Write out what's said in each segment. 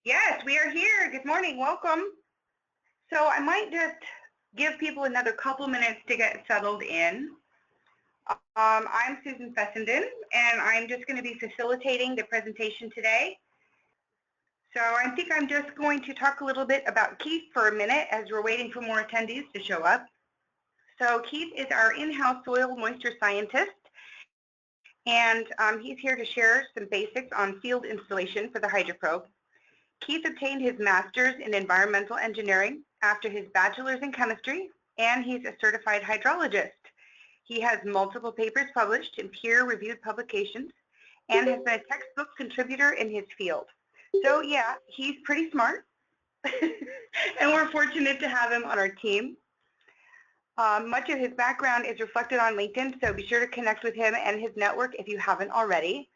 Yes, we are here. Good morning. Welcome. So I might just give people another couple minutes to get settled in. I'm Susan Fessenden, and I'm just going to be facilitating the presentation today. So I think I'm just going to talk a little bit about Keith for a minute as we're waiting for more attendees to show up. So Keith is our in-house soil moisture scientist, and he's here to share some basics on field installation for the Hydroprobe. Keith obtained his master's in environmental engineering after his bachelor's in chemistry, and he's a certified hydrologist. He has multiple papers published in peer-reviewed publications and has been a textbook contributor in his field. So yeah, he's pretty smart, and we're fortunate to have him on our team. Much of his background is reflected on LinkedIn, so be sure to connect with him and his network if you haven't already.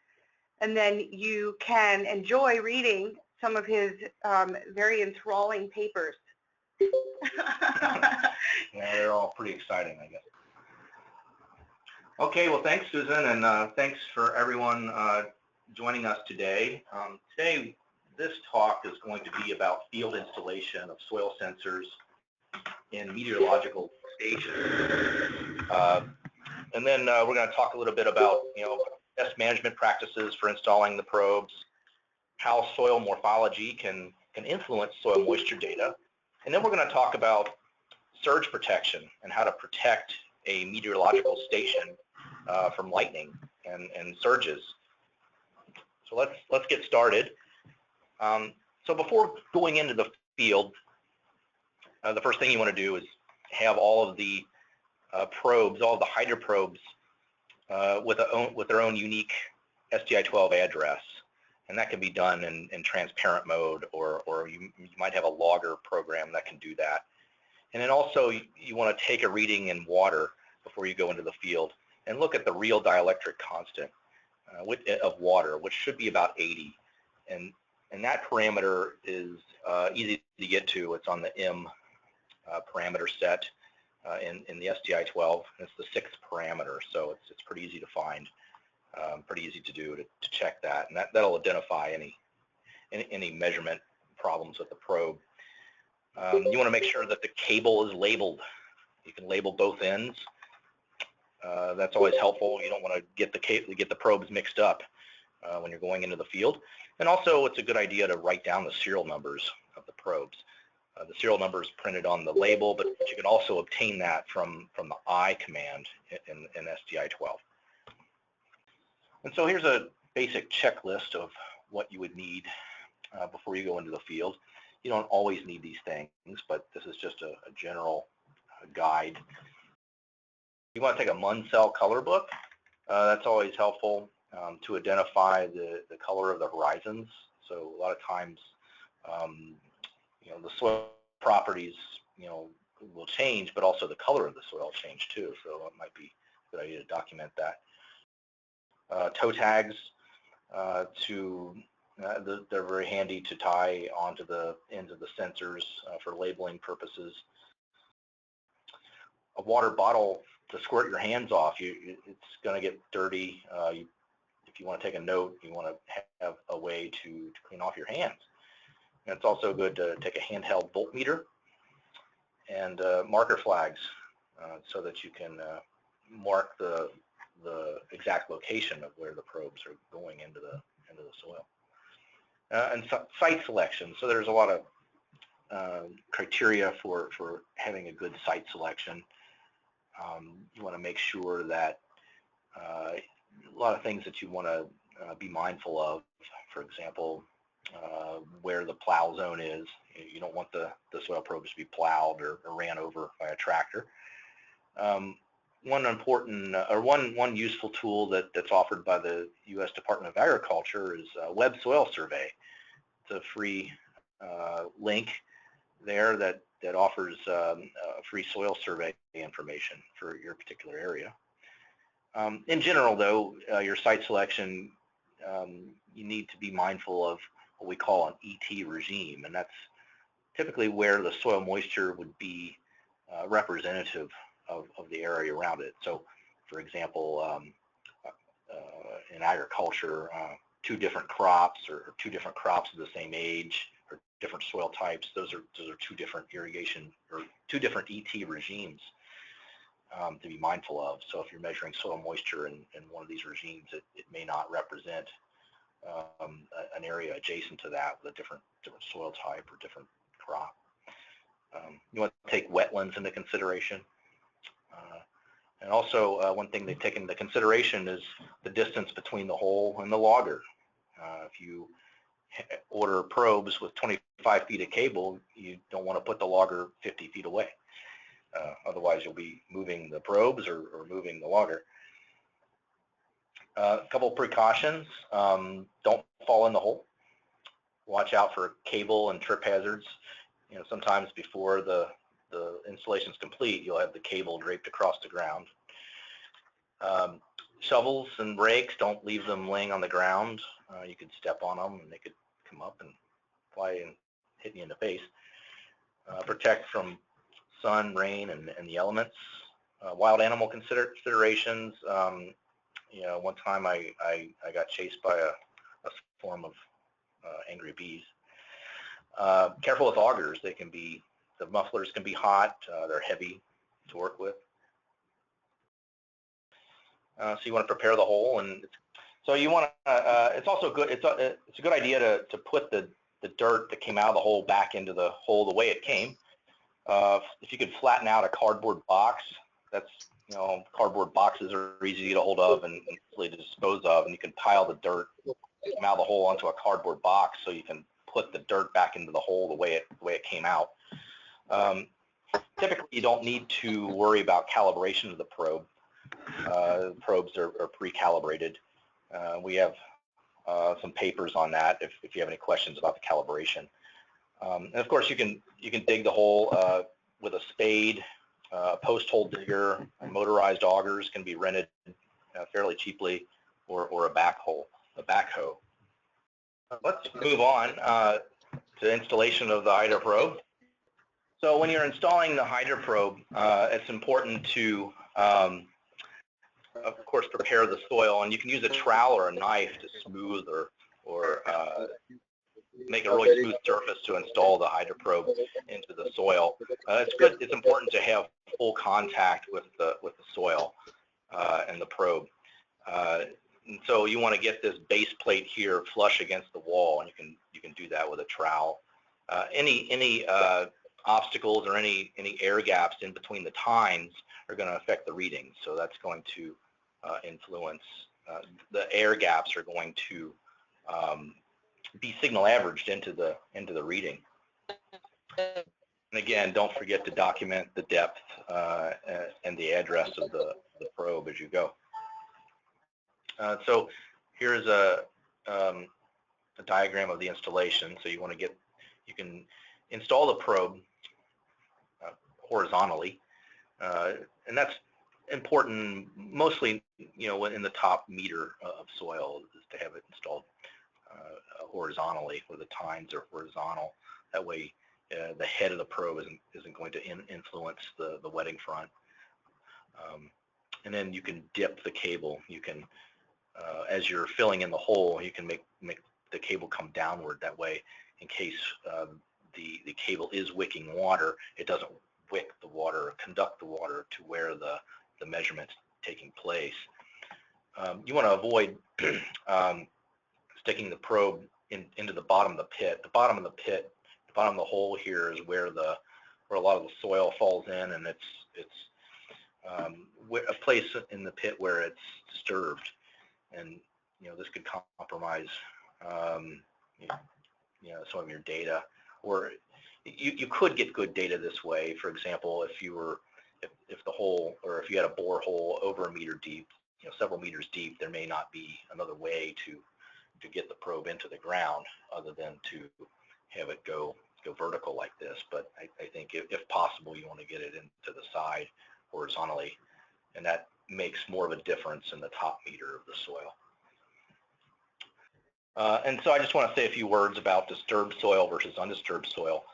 And then you can enjoy reading some of his very enthralling papers. Yeah, they're all pretty exciting, I guess. Okay, well, thanks, Susan, and thanks for everyone joining us today. Today, this talk is going to be about field installation of soil sensors in meteorological stations. And then we're going to talk a little bit about, best management practices for installing the probes, how soil morphology can influence soil moisture data, and then we're going to talk about surge protection and how to protect a meteorological station from lightning and surges. So let's get started. So before going into the field, the first thing you want to do is have all of the probes, all of the hydroprobes with their own unique STI-12 address. And that can be done in transparent mode, or you might have a logger program that can do that. And then also you want to take a reading in water before you go into the field and look at the real dielectric constant of water, which should be about 80. And that parameter is easy to get to. It's on the M parameter set in the STI-12. It's the 6th parameter, so it's pretty easy to find. Pretty easy to do to check that, and that'll identify any measurement problems with the probe. You want to make sure that the cable is labeled. You can label both ends. That's always helpful. You don't want to get the probes mixed up when you're going into the field. And also, it's a good idea to write down the serial numbers of the probes. The serial number is printed on the label, but you can also obtain that from the I command in STI-12. And so here's a basic checklist of what you would need before you go into the field. You don't always need these things, but this is just a general guide. You want to take a Munsell color book. That's always helpful to identify the color of the horizons. So a lot of times, the soil properties, will change, but also the color of the soil change too. So it might be a good idea to document that. Toe tags they're very handy to tie onto the ends of the sensors for labeling purposes. A water bottle to squirt your hands off. It's going to get dirty. If you want to take a note, you want to have a way to clean off your hands. And it's also good to take a handheld voltmeter and marker flags so that you can mark the exact location of where the probes are going into the soil. And site selection. So there's a lot of criteria for having a good site selection. You want to make sure that a lot of things that you want to be mindful of. For example, where the plow zone is. You don't want the soil probes to be plowed or ran over by a tractor. One important one useful tool that's offered by the U.S. Department of Agriculture is Web Soil Survey. It's a free link there that offers free soil survey information for your particular area. In general, though, your site selection, you need to be mindful of what we call an ET regime, and that's typically where the soil moisture would be representative of the area around it. So, for example, in agriculture, two different crops or two different crops of the same age different soil types. Those are two different irrigation or two different ET regimes to be mindful of. So if you're measuring soil moisture in one of these regimes, it may not represent an area adjacent to that with a different soil type or different crop. You want to take wetlands into consideration. And also one thing they take into consideration is the distance between the hole and the logger. If you order probes with 25 feet of cable, you don't want to put the logger 50 feet away. Otherwise, you'll be moving the probes or moving the logger. A couple of precautions. Don't fall in the hole. Watch out for cable and trip hazards. You know, sometimes before the installation is complete, you'll have the cable draped across the ground. Shovels and rakes, don't leave them laying on the ground. You could step on them and they could come up and fly and hit you in the face. Protect from sun, rain, and the elements. Wild animal considerations. You know, one time I got chased by a swarm of angry bees. Careful with augers. They can be, the mufflers can be hot. They're heavy to work with. So you want to prepare the hole, and so you want to. It's also good. It's a good idea to put the dirt that came out of the hole back into the hole the way it came. If you could flatten out a cardboard box, that's, you know, cardboard boxes are easy to get a hold of and easily to dispose of, and you can pile the dirt that came out of the hole onto a cardboard box, so you can put the dirt back into the hole the way it came out. Typically, you don't need to worry about calibration of the probe. Probes are pre-calibrated. We have some papers on that if you have any questions about the calibration. And of course, you can dig the hole with a spade, post hole digger, motorized augers can be rented fairly cheaply, or a backhoe. Let's move on to installation of the hydroprobe. So when you're installing the hydroprobe, it's important to of course, prepare the soil, and you can use a trowel or a knife to smooth or make a really smooth surface to install the hydroprobe into the soil. It's good. It's important to have full contact with the soil and the probe. And so you want to get this base plate here flush against the wall, and you can do that with a trowel. Any obstacles or any air gaps in between the tines are going to affect the reading. So that's going to influence, the air gaps are going to be signal averaged into the reading. And again, don't forget to document the depth and the address of the probe as you go. So here's a diagram of the installation. So you want to you can install the probe horizontally, and that's important mostly, you know, in the top meter of soil, is to have it installed horizontally, where the tines are horizontal. That way the head of the probe isn't going to influence the wetting front. And then you can dip the cable. You can, as you're filling in the hole, you can make the cable come downward. That way, in case the cable is wicking water, it doesn't wick the water or conduct the water to where the measurement's taking place. You want to avoid sticking the probe into the bottom of the pit. The bottom of the pit, the bottom of the hole here is where a lot of the soil falls in, and it's a place in the pit where it's disturbed, and you know, this could compromise you know, some of your data. Or you could get good data this way. For example, if the hole, or if you had a borehole over a meter deep, you know, several meters deep, there may not be another way to get the probe into the ground other than to have it go vertical like this. But I think if possible, you want to get it into the side horizontally, and that makes more of a difference in the top meter of the soil. And so I just want to say a few words about disturbed soil versus undisturbed soil.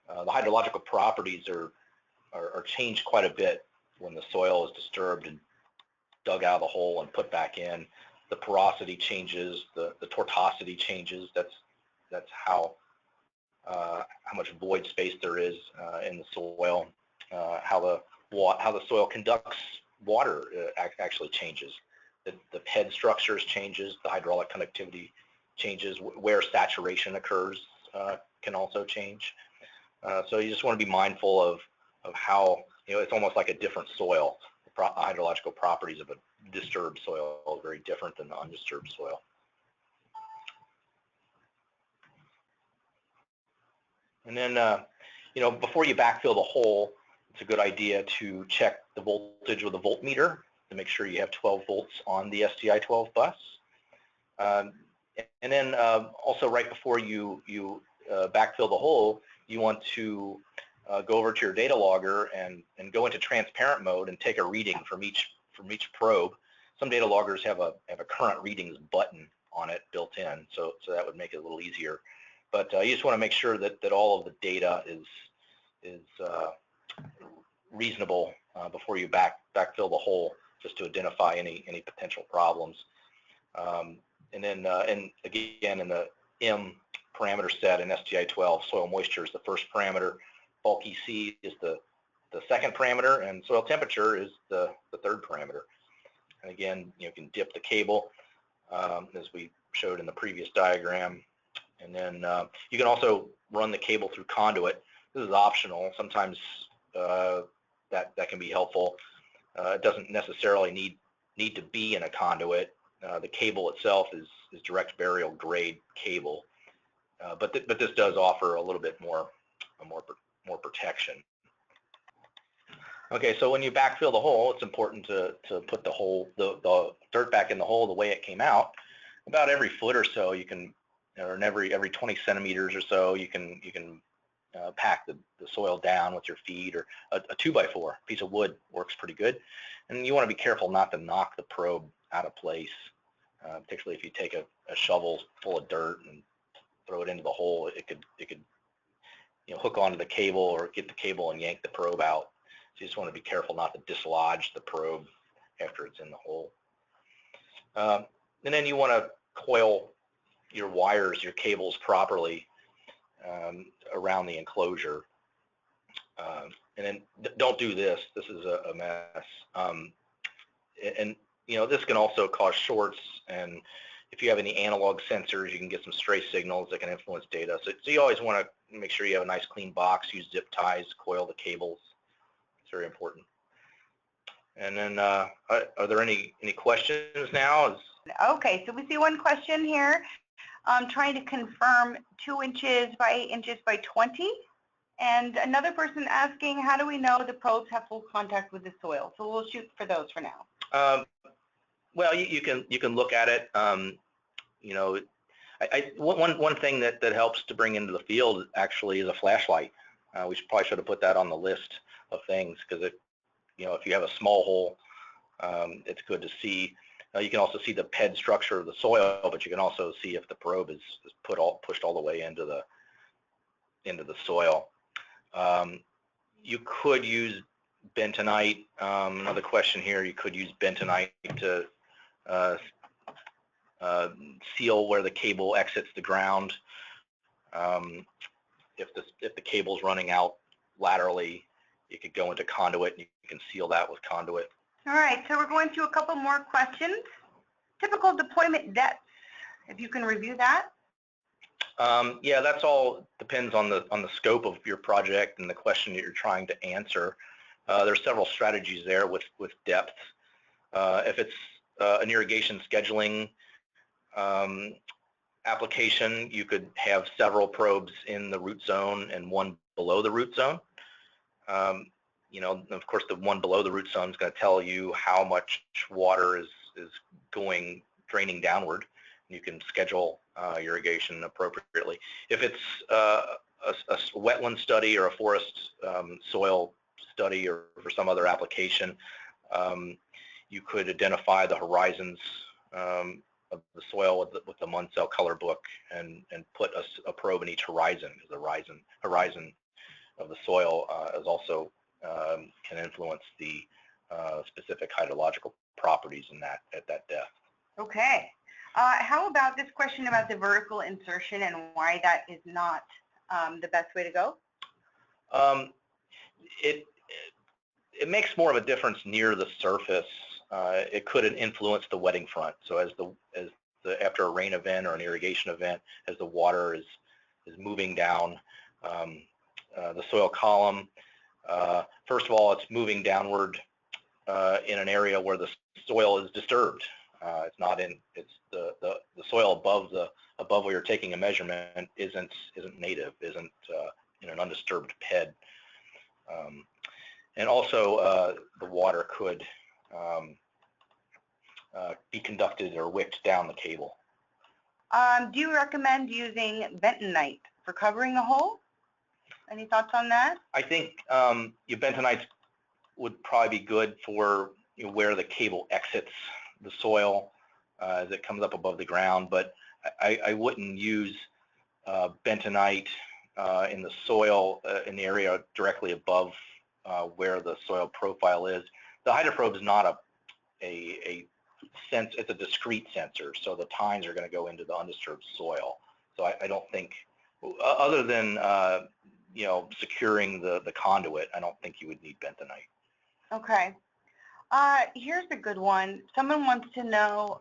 The hydrological properties are changed quite a bit when the soil is disturbed and dug out of the hole and put back in. The porosity changes, the tortuosity changes. That's how how much void space there is in the soil, how the soil conducts water actually changes. The head structures changes, the hydraulic conductivity changes, where saturation occurs can also change. So you just want to be mindful of how, it's almost like a different soil. The hydrological properties of a disturbed soil are very different than the undisturbed soil. And then, before you backfill the hole, it's a good idea to check the voltage with a voltmeter to make sure you have 12 volts on the STI-12 bus. And then also right before you backfill the hole, you want to go over to your data logger and go into transparent mode and take a reading from each probe. Some data loggers have a current readings button on it built in, so that would make it a little easier. But you just want to make sure that all of the data is reasonable before you backfill the hole, just to identify any potential problems. And then, and again, in the M parameter set in STI-12, soil moisture is the first parameter, bulk EC is the second parameter, and soil temperature is the third parameter. And again, you can dip the cable, as we showed in the previous diagram. And then you can also run the cable through conduit. This is optional. Sometimes that can be helpful. It doesn't necessarily need to be in a conduit. The cable itself is direct burial grade cable, but this does offer a little bit more protection. Okay, so when you backfill the hole, it's important to put the dirt back in the hole the way it came out. About every foot or so, you can, or every 20 centimeters or so, you can pack the soil down with your feet, or a 2x4 piece of wood works pretty good. And you want to be careful not to knock the probe out of place, particularly if you take a shovel full of dirt and throw it into the hole. It could hook onto the cable or get the cable and yank the probe out. So you just want to be careful not to dislodge the probe after it's in the hole. And then you want to coil your wires, your cables properly around the enclosure. And then don't do this. This is a mess. And this can also cause shorts, and if you have any analog sensors, you can get some stray signals that can influence data. So you always want to make sure you have a nice clean box, use zip ties, coil the cables. It's very important. And then are there any questions now? Okay, so we see one question here. Trying to confirm 2 inches by 8 inches by 20. And another person asking, how do we know the probes have full contact with the soil? So we'll shoot for those for now. Well, you can look at it. One thing that helps to bring into the field actually is a flashlight. We probably should have put that on the list of things, because if you have a small hole, it's good to see. You can also see the head structure of the soil, but you can also see if the probe is pushed all the way into the soil. You could use bentonite. Another question here: you could use bentonite to seal where the cable exits the ground. If the cable's running out laterally, you could go into conduit and you can seal that with conduit. All right, so we're going to a couple more questions. Typical deployment depths, if you can review that. Yeah, that's all depends on the scope of your project and the question that you're trying to answer. There's several strategies there with depth. If it's an irrigation scheduling application, you could have several probes in the root zone and one below the root zone. Of course, the one below the root zone is going to tell you how much water is draining downward. You can schedule irrigation appropriately. If it's a wetland study or a forest soil study, or for some other application, you could identify the horizons of the soil with the Munsell color book and put a probe in each horizon. The horizon of the soil is also can influence the specific hydrological properties at that depth. Okay. How about this question about the vertical insertion and why that is not the best way to go? It makes more of a difference near the surface. It could influence the wetting front. So after a rain event or an irrigation event, as the water is moving down the soil column, first of all, it's moving downward in an area where the soil is disturbed. It's not in. It's the soil above where you're taking a measurement isn't native, isn't in an undisturbed bed. And also the water could be conducted or wicked down the cable. Do you recommend using bentonite for covering the hole? Any thoughts on that? I think your bentonite would probably be good for where the cable exits the soil as it comes up above the ground, but I wouldn't use bentonite in the soil in the area directly above where the soil profile is. The hydroprobe is not a sense, it's a discrete sensor, so the tines are going to go into the undisturbed soil. So I don't think, other than securing the conduit, I don't think you would need bentonite. Okay. Here's a good one. Someone wants to know,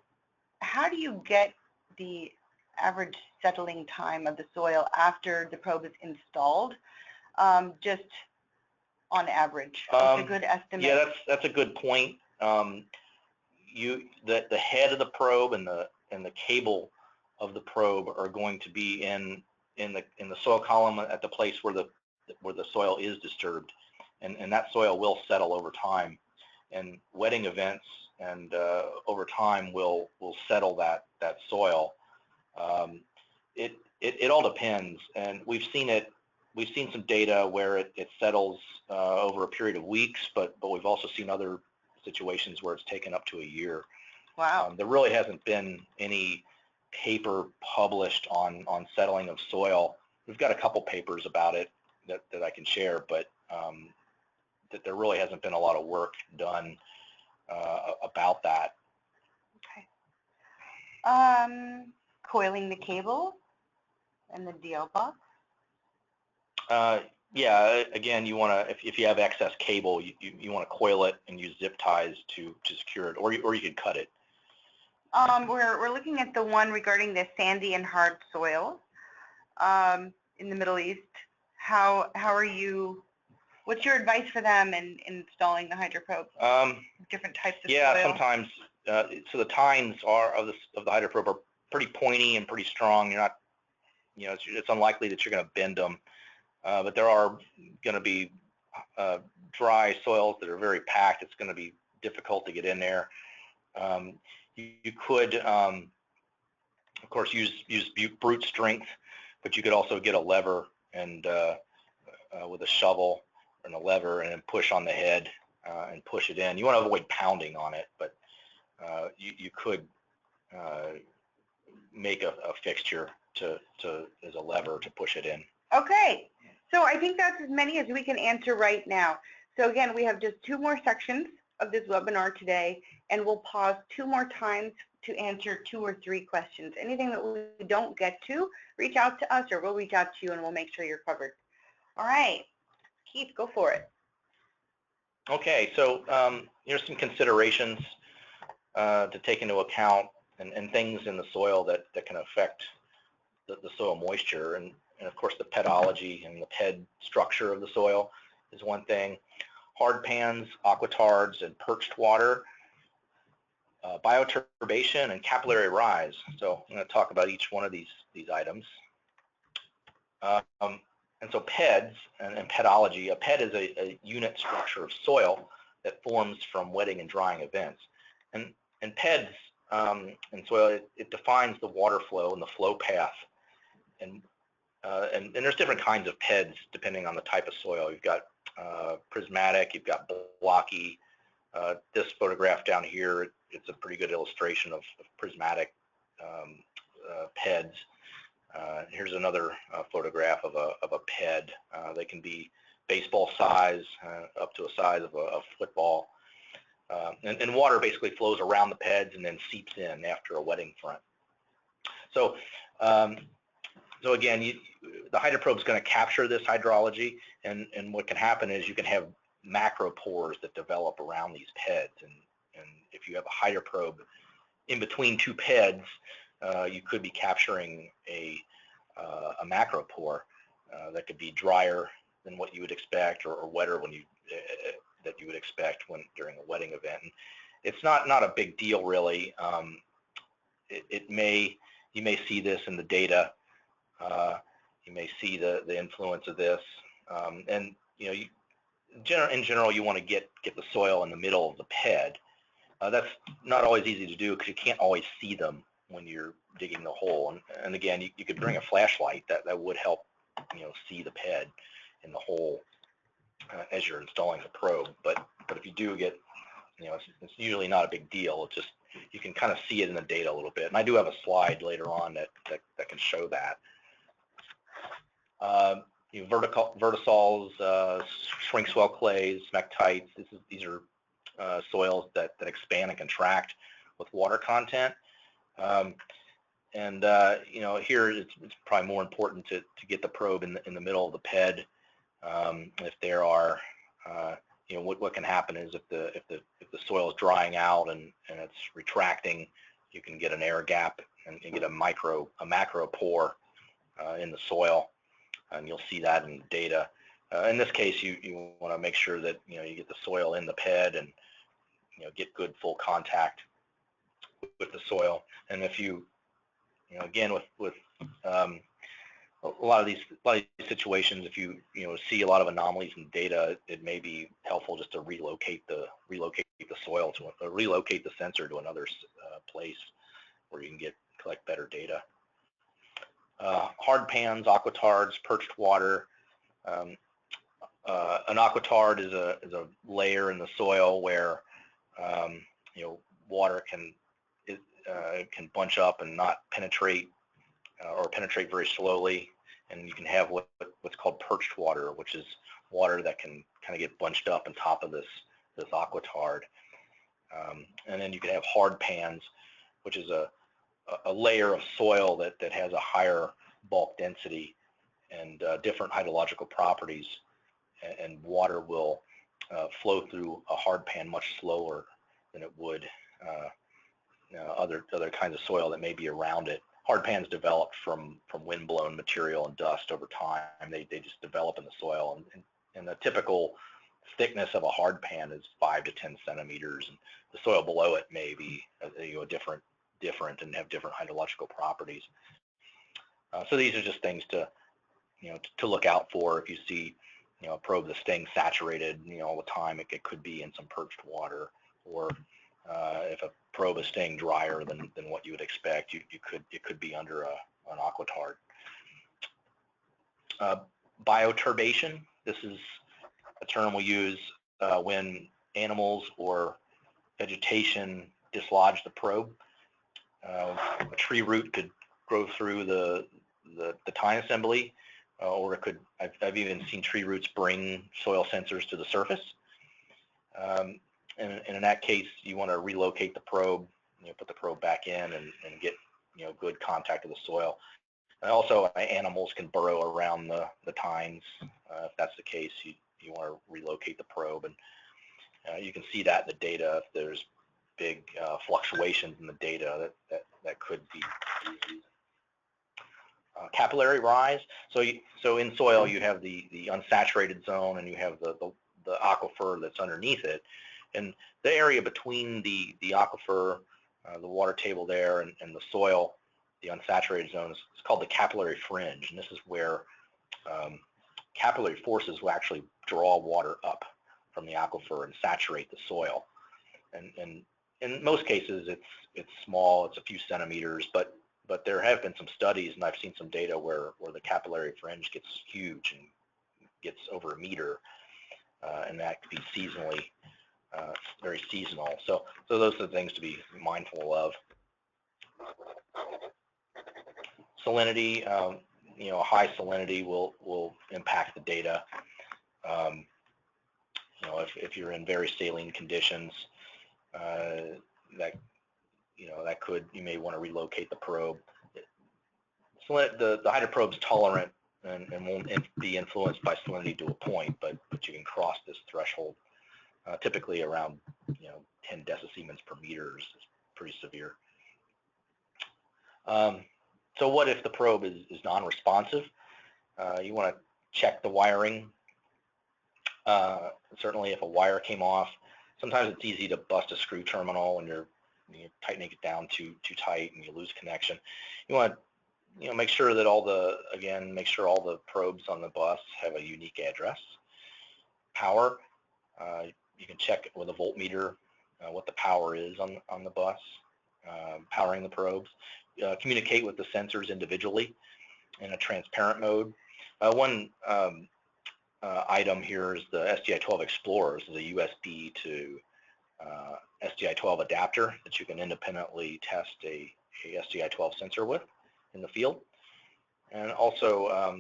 how do you get the average settling time of the soil after the probe is installed? Just on average, it's a good estimate. Yeah, that's a good point. The head of the probe and the cable of the probe are going to be in the soil column at the place where the soil is disturbed, and that soil will settle over time. And wetting events and over time will settle that soil. It all depends, and we've seen some data where it settles over a period of weeks, but we've also seen other situations where it's taken up to a year. Wow. There really hasn't been any paper published on settling of soil. We've got a couple papers about it that I can share, but that there really hasn't been a lot of work done about that. Okay. Coiling the cable and the DL box? Yeah, again, you want to, if you have excess cable, you want to coil it and use zip ties to secure it, or you could cut it. We're looking at the one regarding the sandy and hard soil in the Middle East. How are you? What's your advice for them in installing the hydroprobe? Different types of soil. Yeah, sometimes. So the tines of the hydroprobe are pretty pointy and pretty strong. You're not, it's unlikely that you're going to bend them. But there are going to be dry soils that are very packed. It's going to be difficult to get in there. You could, of course, use brute strength, but you could also get a lever and with a shovel and a lever and then push on the head and push it in. You want to avoid pounding on it, but you could make a fixture as a lever to push it in. Okay, so I think that's as many as we can answer right now. So again, we have just 2 more sections of this webinar today, and we'll pause 2 more times to answer 2 or 3 questions. Anything that we don't get to, reach out to us, or we'll reach out to you and we'll make sure you're covered. All right, Keith, go for it. Okay, so here's some considerations to take into account and things in the soil that can affect the soil moisture. And of course, the pedology and the ped structure of the soil is one thing. Hard pans, aquatards, and perched water, bioturbation, and capillary rise. So I'm going to talk about each one of these items. And so PEDs and pedology, a PED is a unit structure of soil that forms from wetting and drying events. And PEDs in soil, it defines the water flow and the flow path. And there's different kinds of PEDs depending on the type of soil. You've got prismatic, you've got blocky. This photograph down here, it's a pretty good illustration of prismatic PEDs. Here's another photograph of a PED. They can be baseball size up to a size of a football. And water basically flows around the PEDs and then seeps in after a wetting front. So again, the hydroprobe is going to capture this hydrology, and what can happen is you can have macropores that develop around these PEDs, and if you have a hydroprobe in between two PEDs, you could be capturing a macropore that could be drier than what you would expect, or wetter when that you would expect during a wetting event. And it's not a big deal really. You may see this in the data. You may see the influence of this, and in general, you want to get the soil in the middle of the PED. That's not always easy to do because you can't always see them when you're digging the hole. And again, you could bring a flashlight that would help see the PED in the hole as you're installing the probe. But if you do get, it's usually not a big deal. It's just you can kind of see it in the data a little bit. And I do have a slide later on that can show that. Vertisols, shrink swell clays, smectites. These are soils that expand and contract with water content. Here it's probably more important to get the probe in the middle of the PED. If there are, what can happen is if the soil is drying out and it's retracting, you can get an air gap and get a macro pore in the soil, and you'll see that in the data. In this case, you want to make sure that you get the soil in the PED and get good full contact with the soil. And if you again with a lot of these situations, if you see a lot of anomalies in data, it may be helpful just to relocate the soil relocate the sensor to another place where you can collect better data. Hard pans, aquatards, perched water. An aquatard is a layer in the soil where water can bunch up and not penetrate, or penetrate very slowly, and you can have what's called perched water, which is water that can kind of get bunched up on top of this aquatard. And then you can have hard pans, which is a layer of soil that has a higher bulk density and different hydrological properties, and water will flow through a hard pan much slower than it would other kinds of soil that may be around it. Hard pans developed from wind-blown material and dust over time. They just develop in the soil, and the typical thickness of a hard pan is 5 to 10 centimeters, and the soil below it may be different and have different hydrological properties. So these are just things to look out for. If you see a probe that's staying saturated all the time, it could be in some perched water, or if a probe is staying drier than what you would expect, it could be under an aquatard. Bioturbation. This is a term we use when animals or vegetation dislodge the probe. A tree root could grow through the tine assembly, or it could. I've even seen tree roots bring soil sensors to the surface. And in that case, you want to relocate the probe, put the probe back in and get good contact with the soil. And also, animals can burrow around the tines. If that's the case, you want to relocate the probe, and you can see that in the data. If there's big fluctuations in the data, that could be capillary rise. So in soil, you have the unsaturated zone, and you have the aquifer that's underneath it. And the area between the aquifer, the water table there, and the soil, the unsaturated zone, is called the capillary fringe. And this is where capillary forces will actually draw water up from the aquifer and saturate the soil. And in most cases, it's small. It's a few centimeters, but there have been some studies, and I've seen some data where the capillary fringe gets huge and gets over a meter, and that could be seasonally. Very seasonal. So those are the things to be mindful of. Salinity, high salinity will impact the data. If you're in very saline conditions, you may want to relocate the probe. So the hydroprobe's tolerant and won't be influenced by salinity to a point, but you can cross this threshold. Typically around 10 decisiemens per meter is pretty severe. So what if the probe is non-responsive? You want to check the wiring. Certainly if a wire came off, sometimes it's easy to bust a screw terminal when you're tightening it down too tight and you lose connection. You want to make sure that all the probes on the bus have a unique address. Power, you can check with a voltmeter what the power is on the bus, powering the probes. Communicate with the sensors individually in a transparent mode. One item here is the SDI-12 Explorer. This is a USB to SDI-12 adapter that you can independently test a SDI-12 sensor with in the field. And also,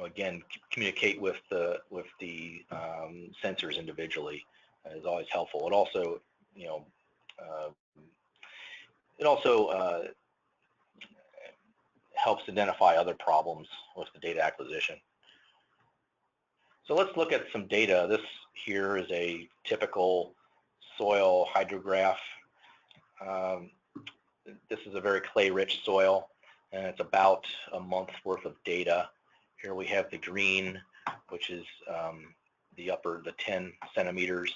again, communicate with the sensors individually is always helpful. It also, helps identify other problems with the data acquisition. So let's look at some data. This here is a typical soil hydrograph. This is a very clay-rich soil, and it's about a month's worth of data. Here we have the green, which is the 10 centimeters.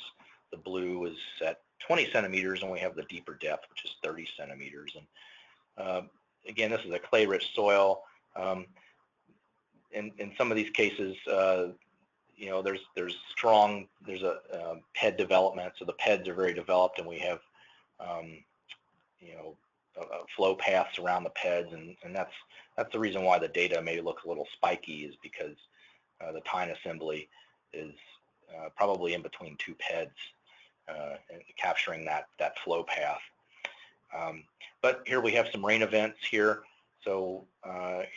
The blue is at 20 centimeters, and we have the deeper depth, which is 30 centimeters. And again, this is a clay-rich soil. In some of these cases, there's a PED development, so the PEDs are very developed, and we have flow paths around the PEDs, and that's the reason why the data may look a little spiky, is because the tine assembly is probably in between two PEDs and capturing that flow path. But here we have some rain events here. So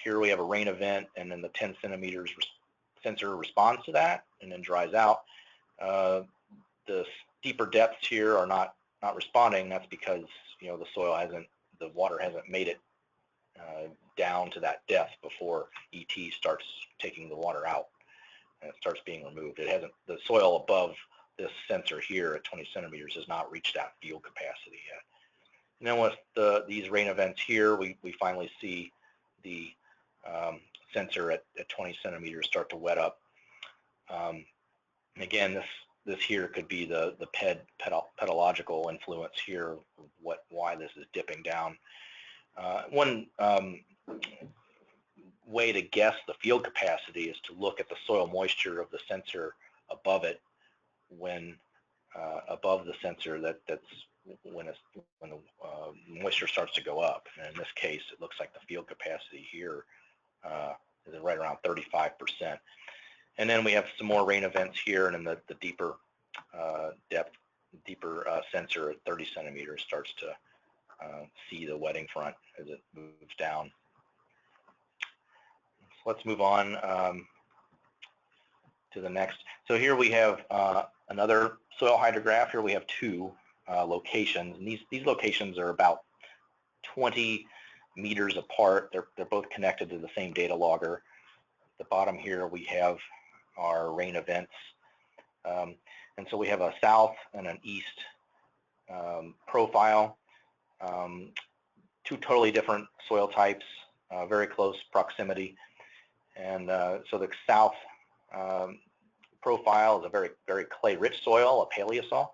here we have a rain event, and then the 10 centimeters sensor responds to that and then dries out. The deeper depths here are not responding. That's because the water hasn't made it down to that depth before ET starts taking the water out and it starts being removed. The soil above this sensor here at 20 centimeters has not reached that field capacity yet. And then with these rain events here, we finally see the sensor at 20 centimeters start to wet up. And again, this here could be the pedological influence here, why this is dipping down. One way to guess the field capacity is to look at the soil moisture of the sensor above it. When above the sensor, that's when the moisture starts to go up. And in this case, it looks like the field capacity here is right around 35%. And then we have some more rain events here, and then the deeper depth, sensor at 30 centimeters starts to see the wetting front as it moves down. So let's move on to the next. So here we have another soil hydrograph. Here we have two locations, and these locations are about 20 meters apart. They're both connected to the same data logger. At the bottom here we have our rain events, and so we have a south and an east profile. Two totally different soil types, very close proximity, and so the south profile is a very, very clay-rich soil, a paleosol,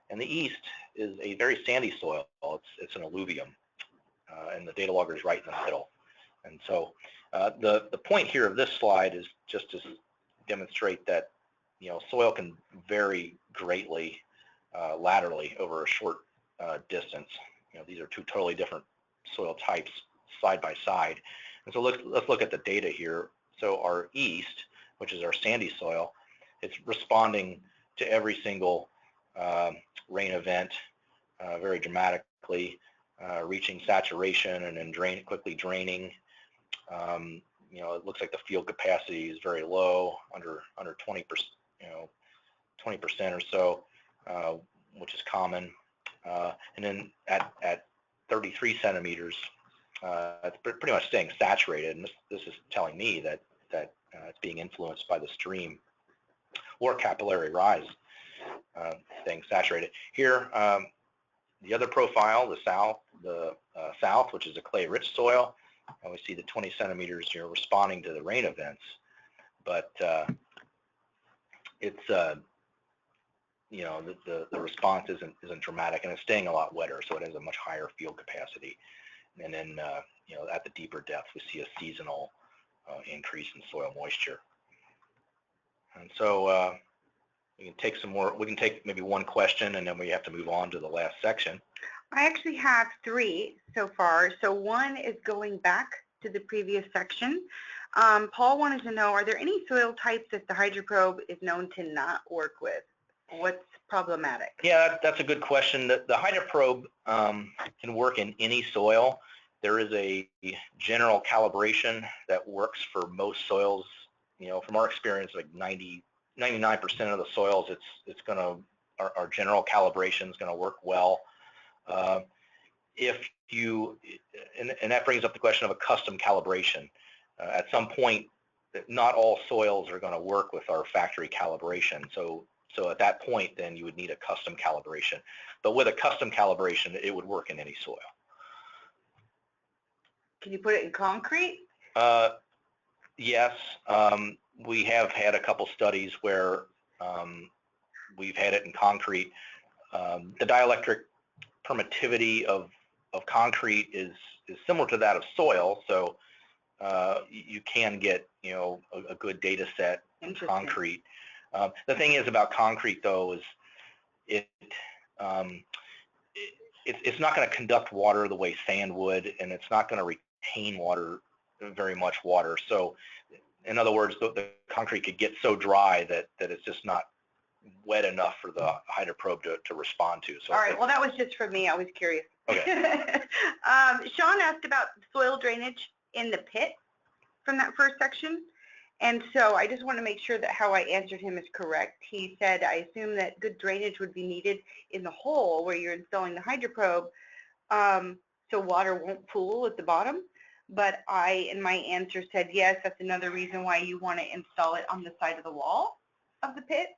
and the east is a very sandy soil. It's an alluvium, and the data logger is right in the middle. And so the point here of this slide is just to demonstrate that soil can vary greatly laterally over a short distance. These are two totally different soil types side by side. And so let's look at the data here. So our east, which is our sandy soil, it's responding to every single rain event very dramatically, reaching saturation and then quickly draining. It looks like the field capacity is very low, under 20%, 20% or so, which is common. And then at 33 centimeters, it's pretty much staying saturated, and this is telling me that it's being influenced by the stream or capillary rise, staying saturated. Here, the other profile, the south, which is a clay-rich soil, and we see the 20 centimeters here responding to the rain events, but it's you know, the response isn't dramatic, and it's staying a lot wetter, so it has a much higher field capacity. And then you know, at the deeper depths, we see a seasonal increase in soil moisture. And so we can take some more. We can take maybe one question, and then we have to move on to the last section. I actually have 3 so far. So one is going back to the previous section. Paul wanted to know, are there any soil types that the hydroprobe is known to not work with? What's problematic? Yeah, that's a good question. The hydroprobe can work in any soil. There is a general calibration that works for most soils. You know, from our experience, like 99% of the soils, it's going to, our general calibration is going to work well. If you, and that brings up the question of a custom calibration. At some point, not all soils are going to work with our factory calibration. So at that point, then you would need a custom calibration. But with a custom calibration, it would work in any soil. Can you put it in concrete? Yes. We have had a couple studies where we've had it in concrete. The dielectric permittivity of concrete is similar to that of soil, so you can get, you know, a good data set in concrete. The thing is about concrete, though, is it's not going to conduct water the way sand would, and it's not going to retain water, very much water. So, in other words, the concrete could get so dry that it's just not wet enough for the hydroprobe to respond to. So, all right. Well, that was just for me. I was curious. Okay. Sean asked about soil drainage in the pit from that first section. And so I just want to make sure that how I answered him is correct. He said, I assume that good drainage would be needed in the hole where you're installing the hydroprobe, so water won't pool at the bottom. But I, in my answer, said, yes, that's another reason why you want to install it on the side of the wall of the pit.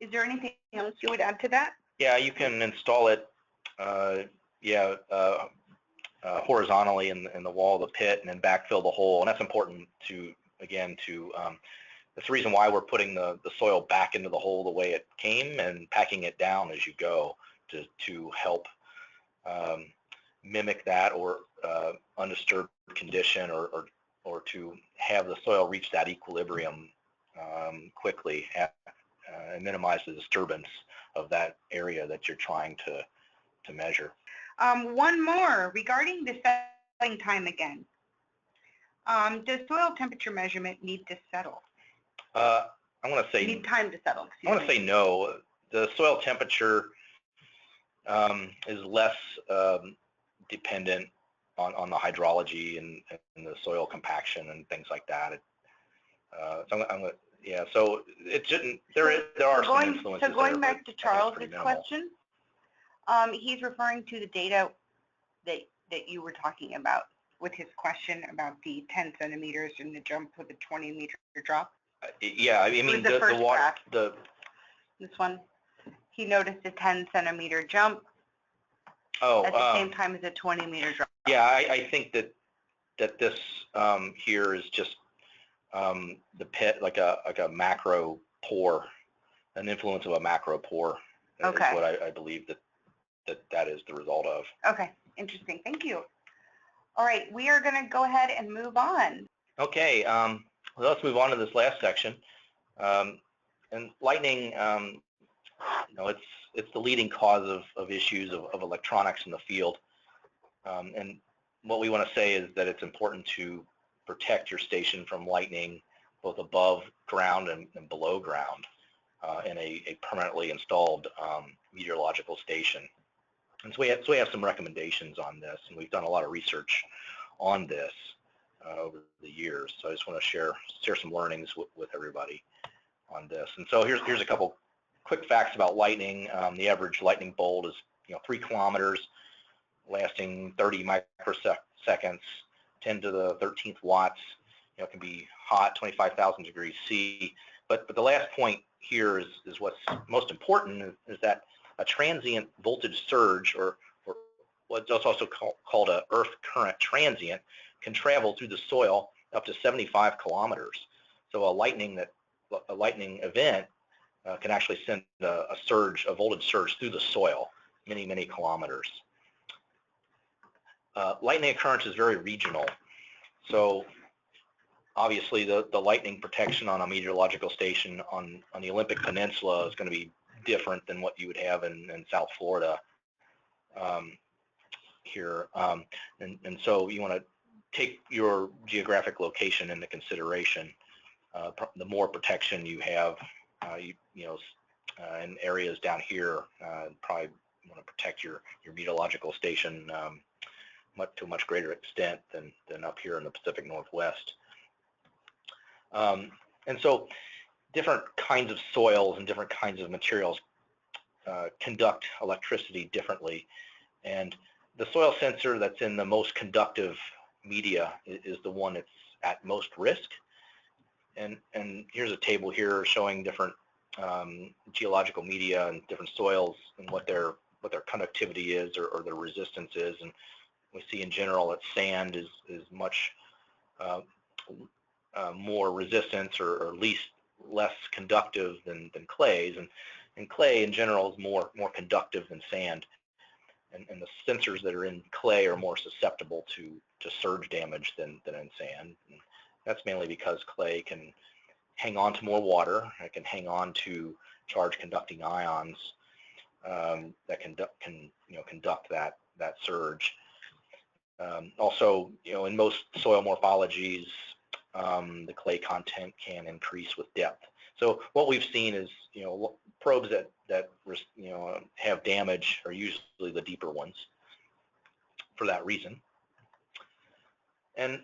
Is there anything else you would add to that? Yeah, you can install it, horizontally in the wall of the pit, and then backfill the hole. And that's important to, again, that's the reason why we're putting the soil back into the hole the way it came and packing it down as you go to help mimic that or undisturbed condition or to have the soil reach that equilibrium quickly and minimize the disturbance of that area that you're trying to measure. One more regarding the settling time again. Does soil temperature measurement need to settle? I want to say need time to settle. I want to say no. The soil temperature is less dependent on the hydrology and the soil compaction and things like that. So it shouldn't. There are some influences. So going back to Charles's question, he's referring to the data that you were talking about with his question about the 10 centimeters and the jump with the 20-meter drop. Yeah, I mean the water. This one, he noticed a 10 centimeter jump. Oh, at the same time as a 20-meter drop. Yeah, I think that this here is just the pit, like a macro pore, an influence of a macro pore. Okay. Is what I believe that is the result of. Okay, interesting. Thank you. All right, we are going to go ahead and move on. Okay, well, let's move on to this last section. And lightning, you know, it's the leading cause of issues of electronics in the field. And what we want to say is that it's important to protect your station from lightning both above ground and below ground in a permanently installed meteorological station. And so we have some recommendations on this, and we've done a lot of research on this over the years. So I just want to share some learnings with everybody on this. And so here's a couple quick facts about lightning. The average lightning bolt is 3 kilometers, lasting 30 microseconds. 10 to the 13th watts. It can be hot, 25,000 degrees C. But the last point here is what's most important is that a transient voltage surge, or what's also called a earth current transient, can travel through the soil up to 75 kilometers. So a lightning event can actually send a voltage surge through the soil many, many kilometers. Lightning occurrence is very regional. So obviously the lightning protection on a meteorological station on the Olympic Peninsula is going to be different than what you would have in South Florida here. And so you want to take your geographic location into consideration. The more protection you have, in areas down here, probably want to protect your meteorological station to a much greater extent than up here in the Pacific Northwest. And so different kinds of soils and different kinds of materials conduct electricity differently. And the soil sensor that's in the most conductive media is the one that's at most risk. And here's a table here showing different geological media and different soils and what their conductivity is or their resistance is. And we see in general that sand is much more resistance or less conductive than clays, and clay in general is more conductive than sand, and the sensors that are in clay are more susceptible to surge damage than in sand. And that's mainly because clay can hang on to more water. It can hang on to charged conducting ions that can conduct that surge. Also, in most soil morphologies, the clay content can increase with depth. So what we've seen is, probes that have damage are usually the deeper ones for that reason. And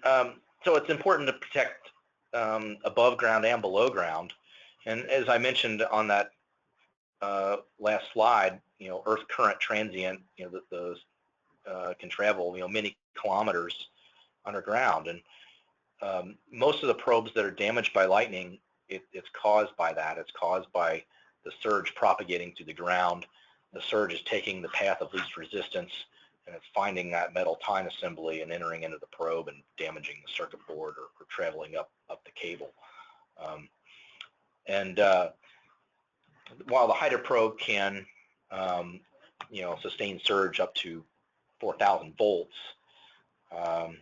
so it's important to protect above ground and below ground. And as I mentioned on that last slide, earth current transient, those can travel, many kilometers underground. And most of the probes that are damaged by lightning, it's caused by that. It's caused by the surge propagating through the ground. The surge is taking the path of least resistance, and it's finding that metal tine assembly and entering into the probe and damaging the circuit board or traveling up the cable. While the hydroprobe can sustain surge up to 4,000 volts, of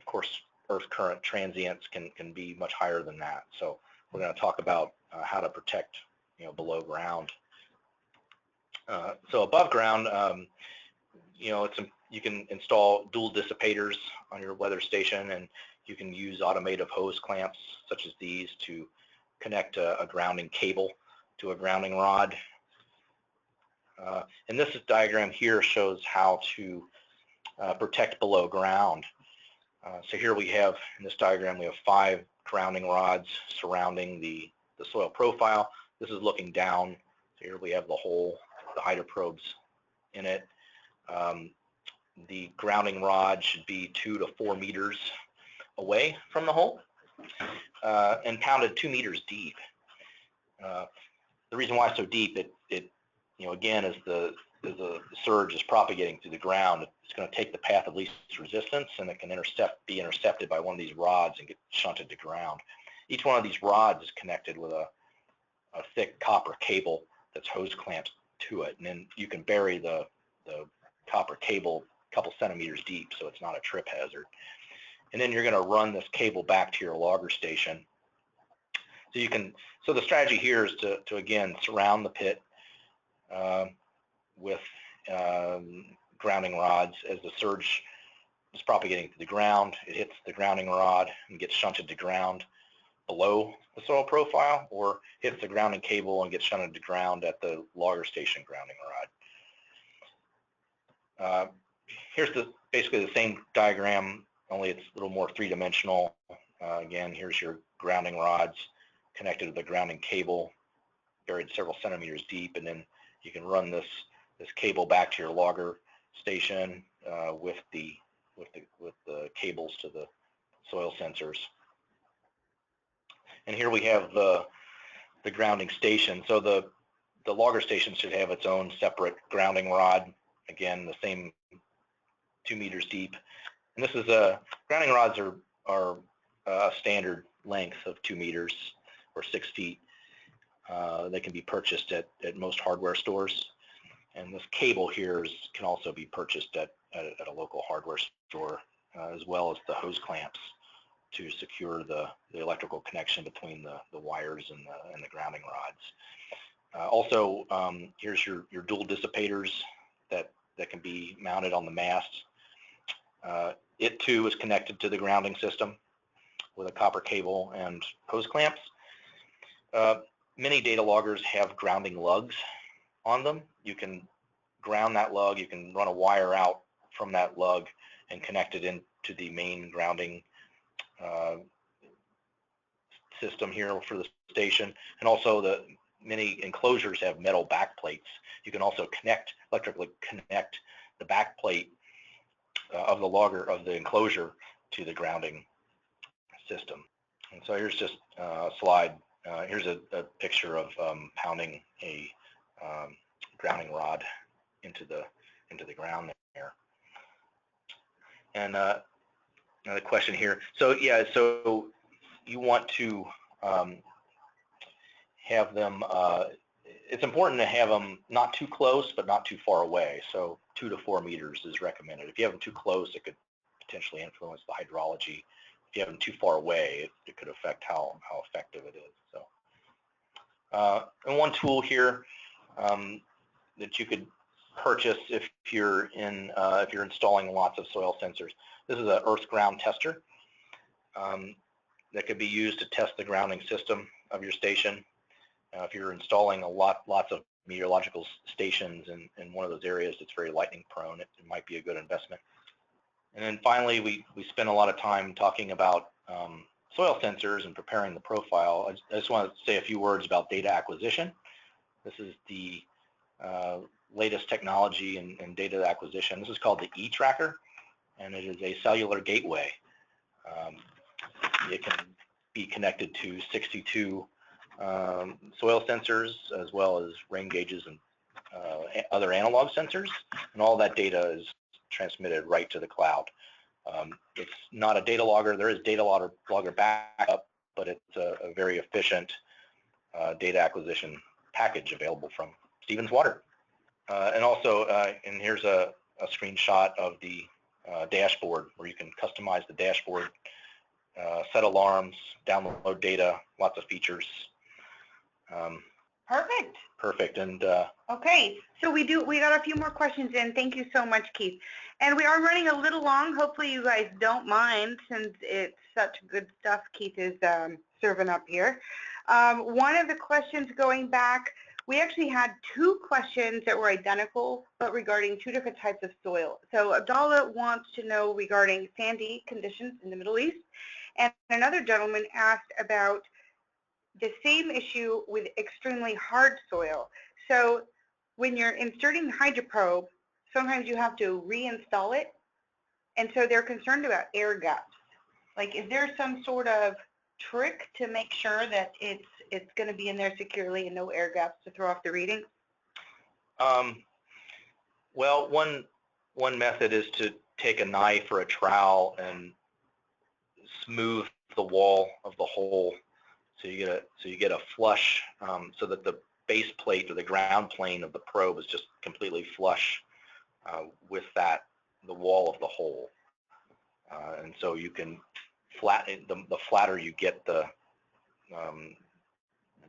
course, earth current transients can be much higher than that. So we're going to talk about how to protect below ground. So above ground, you can install dual dissipators on your weather station, and you can use automated hose clamps such as these to connect a grounding cable to a grounding rod. And this diagram here shows how to protect below ground. So here we have, in this diagram, we have 5 grounding rods surrounding the soil profile. This is looking down. So here we have the hole, the hydroprobes in it. The grounding rod should be 2 to 4 meters away from the hole and pounded 2 meters deep. The reason why it's so deep, it again, as the surge is propagating through the ground, it's going to take the path of least resistance, and it can be intercepted by one of these rods and get shunted to ground. Each one of these rods is connected with a thick copper cable that's hose clamped to it, and then you can bury the copper cable a couple centimeters deep, so it's not a trip hazard. And then you're going to run this cable back to your logger station. So the strategy here is to again surround the pit with grounding rods. As the surge is propagating to the ground, it hits the grounding rod and gets shunted to ground below the soil profile, or hits the grounding cable and gets shunted to ground at the logger station grounding rod. Here's basically the same diagram, only it's a little more three-dimensional. Again, here's your grounding rods connected to the grounding cable, buried several centimeters deep, and then you can run this cable back to your logger station with the with the cables to the soil sensors. And here we have the grounding station. So the logger station should have its own separate grounding rod. Again, the same 2 meters deep. And this is grounding rods are a standard length of 2 meters or 6 feet. They can be purchased at most hardware stores. And this cable here can also be purchased at a local hardware store, as well as the hose clamps to secure the electrical connection between the wires and the grounding rods. Also, here's your dual dissipators that can be mounted on the mast. It too is connected to the grounding system with a copper cable and hose clamps. Many data loggers have grounding lugs on them. You can ground that lug, you can run a wire out from that lug and connect it into the main grounding system here for the station. And also many enclosures have metal back plates. You can also electrically connect the back plate of the enclosure to the grounding system. And so here's just a slide. Here's a picture of pounding a grounding rod into the ground there. And another question here. So yeah, so you want to have them. It's important to have them not too close, but not too far away. So 2 to 4 meters is recommended. If you have them too close, it could potentially influence the hydrology. If you have them too far away, it could affect how effective it is. So, and one tool here that you could purchase if you're installing lots of soil sensors. This is an earth ground tester that could be used to test the grounding system of your station. If you're installing lots of meteorological stations in one of those areas that's very lightning prone, it might be a good investment. And then finally, we spend a lot of time talking about soil sensors and preparing the profile. I just want to say a few words about data acquisition. This is the latest technology in data acquisition. This is called the E-Tracker, and it is a cellular gateway. It can be connected to 62 soil sensors, as well as rain gauges and other analog sensors, and all that data is transmitted right to the cloud. It's not a data logger. There is data logger backup, but it's a very efficient data acquisition package available from Stevens Water. And also, and here's a screenshot of the dashboard where you can customize the dashboard, set alarms, download data, lots of features. Perfect. Perfect. And okay, so we got a few more questions in. Thank you so much, Keith. And we are running a little long. Hopefully you guys don't mind, since it's such good stuff Keith is serving up here. One of the questions going back, we actually had 2 questions that were identical, but regarding 2 different types of soil. So Abdallah wants to know regarding sandy conditions in the Middle East, and another gentleman asked about the same issue with extremely hard soil. So when you're inserting HydroProbe, sometimes you have to reinstall it, and so they're concerned about air gaps. Like, is there some sort of trick to make sure that it's going to be in there securely and no air gaps to throw off the reading? Well, one method is to take a knife or a trowel and smooth the wall of the hole, so you get a flush, so that the base plate or the ground plane of the probe is just completely flush with the wall of the hole, and so you can flatten the flatter you get the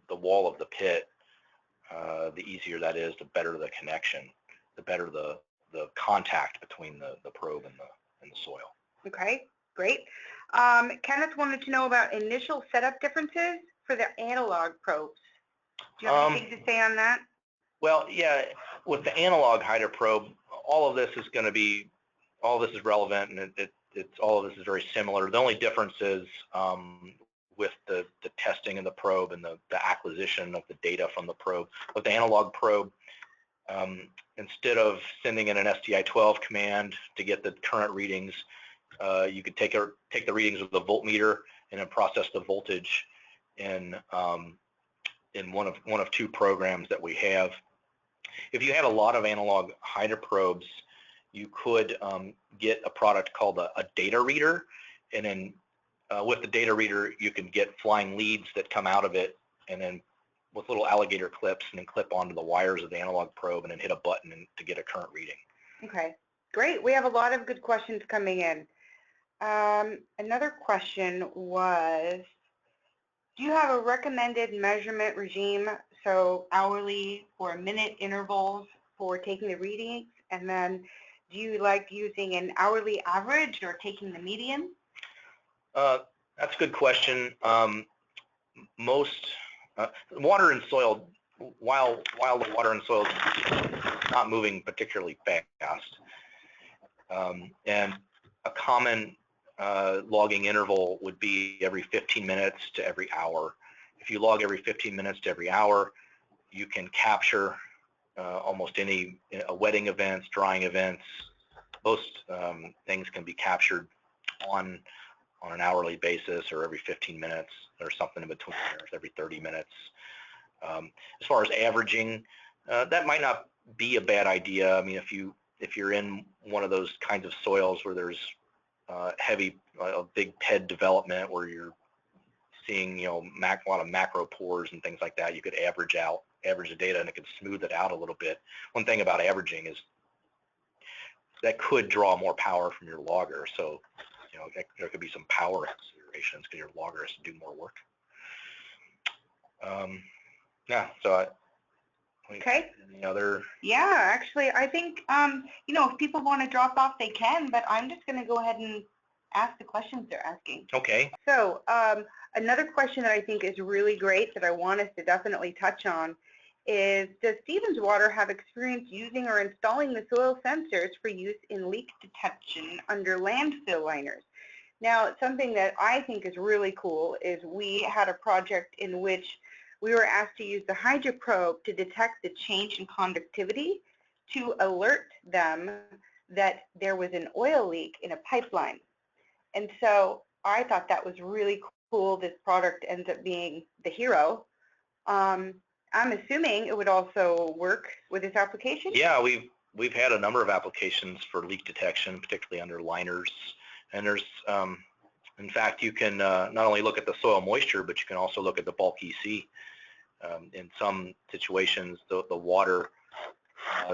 wall of the pit, the easier that is, the better the connection, the better the contact between the probe and the soil. Okay, great. Kenneth wanted to know about initial setup differences for the analog probes. Do you have anything to say on that? Well, yeah, with the analog HydroProbe, all of this is relevant, and all of this is very similar. The only difference is with the testing of the probe and the acquisition of the data from the probe. With the analog probe, instead of sending in an STI-12 command to get the current readings, you could take the readings of the voltmeter and then process the voltage in one of two programs that we have. If you had a lot of analog hydroprobes, you could get a product called a data reader, and then with the data reader you can get flying leads that come out of it, and then with little alligator clips, and then clip onto the wires of the analog probe and then hit a button to get a current reading. Okay, great. We have a lot of good questions coming in. Another question was, do you have a recommended measurement regime, so hourly or minute intervals for taking the readings? And then do you like using an hourly average or taking the median? That's a good question. Most water and soil, while the water and soil is not moving particularly fast, and a common logging interval would be every 15 minutes to every hour. If you log every 15 minutes to every hour, you can capture almost any wetting events, drying events. Most things can be captured on an hourly basis, or every 15 minutes, or something in between there, every 30 minutes. As far as averaging, that might not be a bad idea. I mean, if you're in one of those kinds of soils where there's heavy, big PED development, where you're seeing, a lot of macro pores and things like that, you could average the data, and it could smooth it out a little bit. One thing about averaging is that could draw more power from your logger, so there could be some power considerations because your logger has to do more work. Yeah, so okay. Any other? Yeah, actually, I think, if people want to drop off, they can, but I'm just going to go ahead and ask the questions they're asking. Okay. So another question that I think is really great that I want us to definitely touch on is, does Stevens Water have experience using or installing the soil sensors for use in leak detection under landfill liners? Now, something that I think is really cool is we had a project in which we were asked to use the hydroprobe to detect the change in conductivity to alert them that there was an oil leak in a pipeline. And so I thought that was really cool. This product ends up being the hero. I'm assuming it would also work with this application? Yeah, we've had a number of applications for leak detection, particularly under liners. And there's, in fact, you can not only look at the soil moisture, but you can also look at the bulk EC. In some situations, the water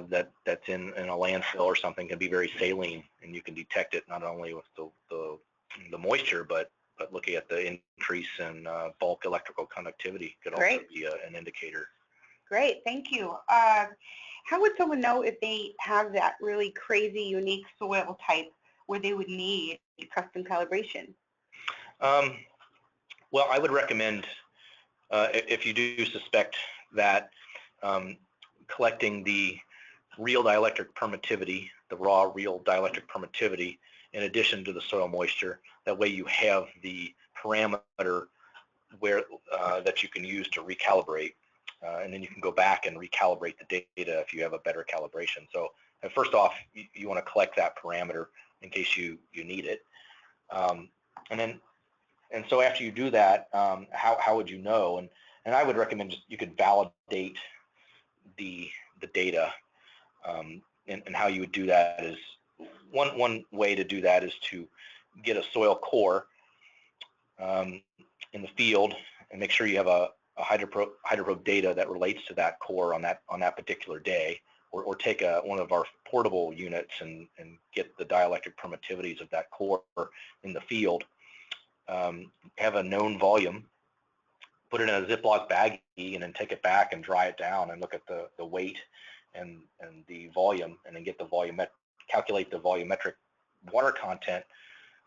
that's in a landfill or something can be very saline, and you can detect it not only with the moisture, but looking at the increase in bulk electrical conductivity could also be an indicator. Great, thank you. How would someone know if they have that really crazy, unique soil type where they would need custom calibration? Well, I would recommend, if you do suspect that, collecting the real dielectric permittivity, the raw real dielectric permittivity, in addition to the soil moisture. That way you have the parameter where that you can use to recalibrate, and then you can go back and recalibrate the data if you have a better calibration. So first off, you want to collect that parameter in case you need it, and so after you do that, how would you know? And I would recommend just you could validate the data, and how you would do that is one way to do that is to get a soil core in the field and make sure you have a hydroprobe data that relates to that core on that particular day, or take one of our portable units and get the dielectric permittivities of that core in the field. Have a known volume, put it in a Ziploc baggie, and then take it back and dry it down and look at the weight and the volume, and then get the calculate the volumetric water content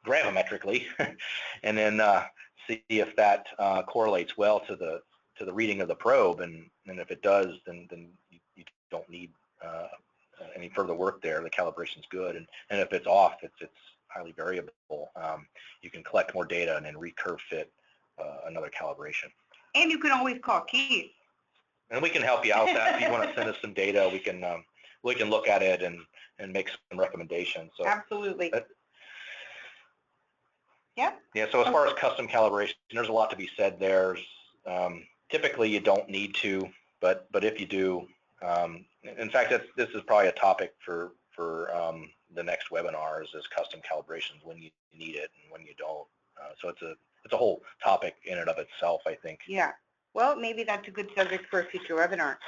gravimetrically, and then see if that correlates well to the reading of the probe, and if it does, then you don't need any further work there. The calibration's good, and if it's off, it's highly variable. You can collect more data and then recurve fit another calibration. And you can always call Keith. And we can help you out with that. If you want to send us some data, we can look at it and make some recommendations. So absolutely. Yep. Yeah, so as far as custom calibration, there's a lot to be said there. Typically, you don't need to, but if you do, in fact, this is probably a topic for the next webinars is custom calibrations, when you need it and when you don't. So it's a whole topic in and of itself, I think. Yeah. Well, maybe that's a good subject for a future webinar.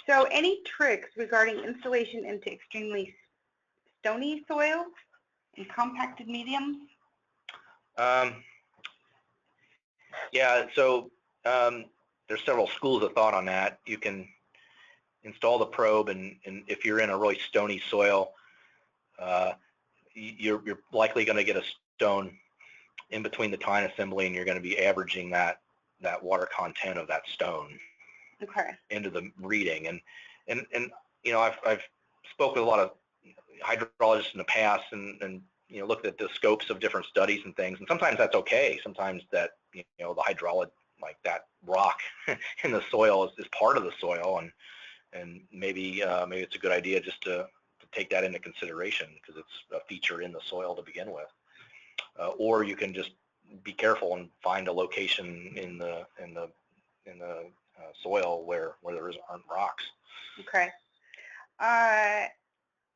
So any tricks regarding installation into extremely stony soils and compacted mediums? Yeah, so there's several schools of thought on that. You can install the probe, and if you're in a really stony soil, you're likely going to get a stone in between the tine assembly, and you're going to be averaging that water content of that stone into the reading. And you know, I've spoken with a lot of hydrologists in the past, and you know, looked at the scopes of different studies and things, and sometimes that's okay. Sometimes that, you know, the hydraulic, like that rock in the soil is part of the soil, and maybe it's a good idea just to take that into consideration because it's a feature in the soil to begin with. Or you can just be careful and find a location in the soil where there aren't rocks. Okay.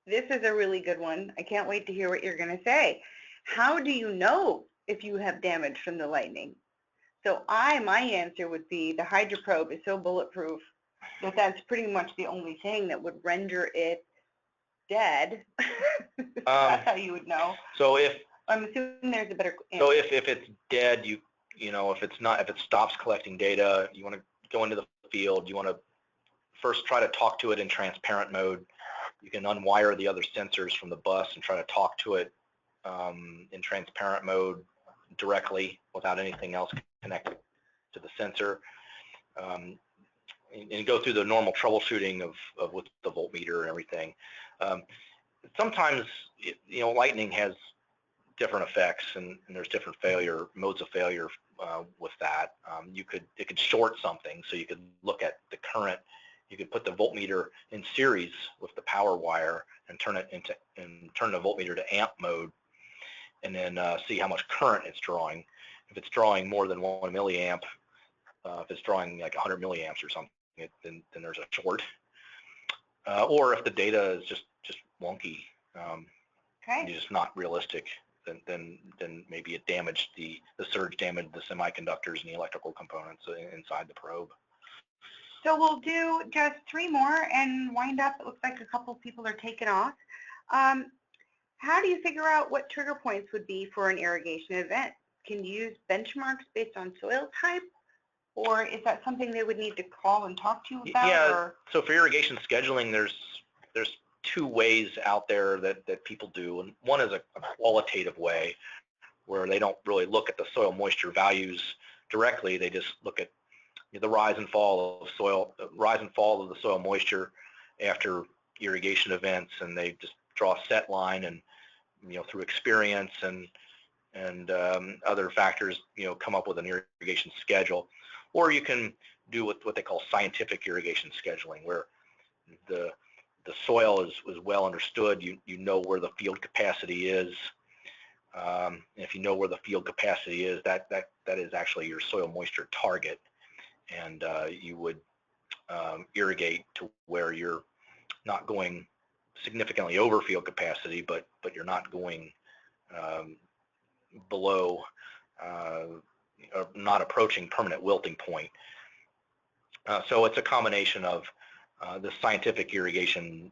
This is a really good one. I can't wait to hear what you're going to say. How do you know if you have damage from the lightning? So my answer would be the hydroprobe is so bulletproof that that's pretty much the only thing that would render it dead. That's how you would know. So if I'm assuming there's a better answer. So if it's dead, you know, if it stops collecting data, you want to go into the field. You want to first try to talk to it in transparent mode. You can unwire the other sensors from the bus and try to talk to it in transparent mode directly without anything else connected to the sensor. And go through the normal troubleshooting of with the voltmeter and everything. Sometimes, you know, lightning has different effects, and there's different modes of failure with that. It could short something, so you could look at the current. You could put the voltmeter in series with the power wire and turn the voltmeter to amp mode, and then see how much current it's drawing. If it's drawing more than 1 milliamp, if it's drawing like 100 milliamps or something, then there's a short. Or if the data is just wonky, just not realistic, then maybe it damaged the surge damaged the semiconductors and the electrical components inside the probe. So we'll do just 3 more and wind up. It looks like a couple people are taking off. How do you figure out what trigger points would be for an irrigation event? Can you use benchmarks based on soil type? Or is that something they would need to call and talk to you about? Yeah, or? So for irrigation scheduling, there's 2 ways out there that people do. And one is a qualitative way where they don't really look at the soil moisture values directly. They just look at the rise and fall of the soil moisture after irrigation events, and they just draw a set line, and you know, through experience and other factors, you know, come up with an irrigation schedule. Or you can do what they call scientific irrigation scheduling, where the soil is well understood. You know where the field capacity is. If you know where the field capacity is, that is actually your soil moisture target, and you would irrigate to where you're not going significantly over field capacity, but you're not going below, or not approaching permanent wilting point. So it's a combination of the scientific irrigation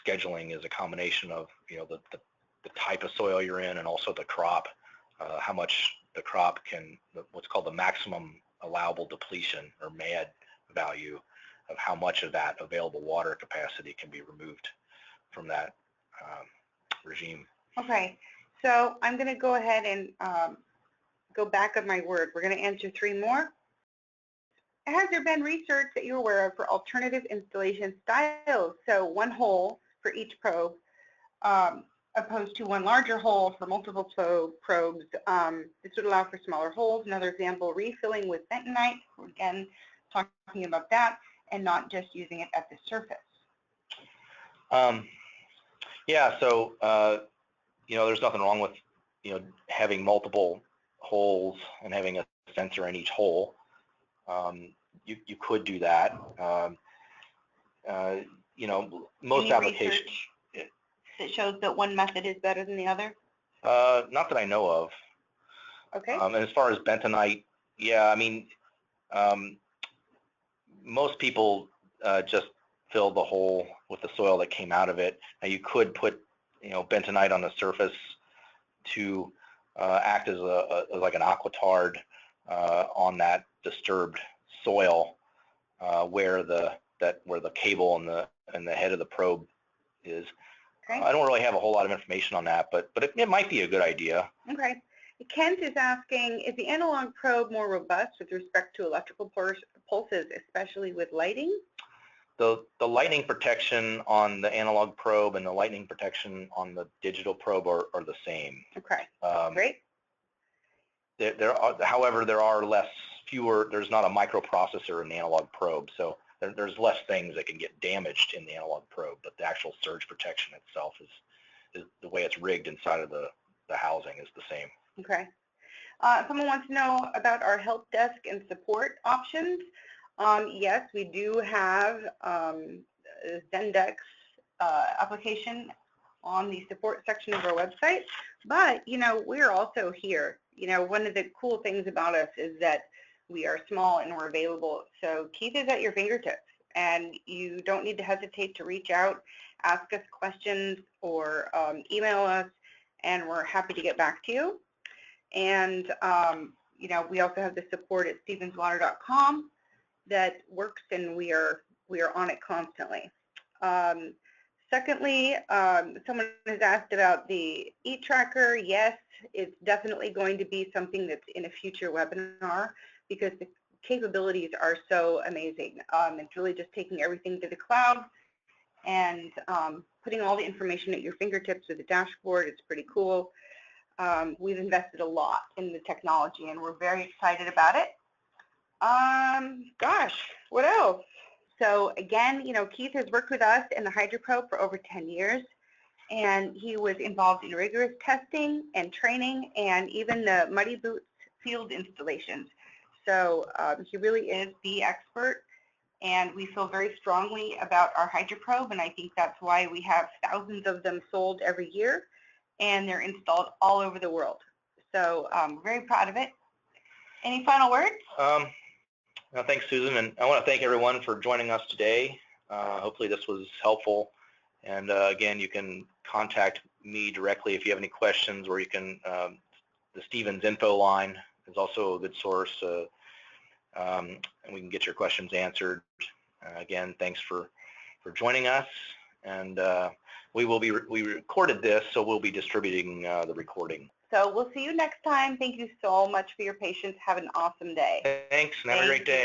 scheduling is a combination of, you know, the type of soil you're in, and also the crop, how much the crop can, what's called the maximum allowable depletion, or MAD value, of how much of that available water capacity can be removed from that regime. Okay, so I'm going to go ahead and go back of my word. We're going to answer 3 more. Has there been research that you're aware of for alternative installation styles? So 1 hole for each probe, opposed to 1 larger hole for multiple probes. This would allow for smaller holes. Another example, refilling with bentonite. Again, talking about that, and not just using it at the surface. Yeah, so you know, there's nothing wrong with, you know, having multiple holes and having a sensor in each hole, you could do that. You know, most applications. That shows that one method is better than the other? Not that I know of. Okay. And as far as bentonite, yeah, I mean, most people just fill the hole with the soil that came out of it. Now you could put, you know, bentonite on the surface to act as like an aquatard on that disturbed soil where the cable and the head of the probe is. Okay. I don't really have a whole lot of information on that, but it might be a good idea. Okay. Kent is asking, is the analog probe more robust with respect to electrical pulses, especially with lighting? The lightning protection on the analog probe and the lightning protection on the digital probe are the same. Okay, great. However, there are fewer, there's not a microprocessor in the analog probe, so there's less things that can get damaged in the analog probe, but the actual surge protection itself is the way it's rigged inside of the housing is the same. Okay. Someone wants to know about our help desk and support options. Yes, we do have Zendex application on the support section of our website, but, you know, we're also here. You know, one of the cool things about us is that we are small and we're available. So Keith is at your fingertips, and you don't need to hesitate to reach out, ask us questions, or email us, and we're happy to get back to you. And, you know, we also have the support at stevenswater.com that works, and we are on it constantly. Secondly, someone has asked about the Eat Tracker. Yes, it's definitely going to be something that's in a future webinar because the capabilities are so amazing. It's really just taking everything to the cloud and putting all the information at your fingertips with a dashboard. It's pretty cool. We've invested a lot in the technology, and we're very excited about it. Gosh, what else? So again, you know, Keith has worked with us in the Hydroprobe for over 10 years, and he was involved in rigorous testing and training and even the Muddy Boots field installations. So he really is the expert, and we feel very strongly about our Hydroprobe, and I think that's why we have thousands of them sold every year, and they're installed all over the world. So we're very proud of it. Any final words? No, thanks, Susan, and I want to thank everyone for joining us today. Hopefully this was helpful, and again, you can contact me directly if you have any questions, or you can, the Stevens info line is also a good source, and we can get your questions answered. Again, thanks for joining us, and we recorded this, so we'll be distributing the recording. So we'll see you next time. Thank you so much for your patience. Have an awesome day. Thanks, and have a great day.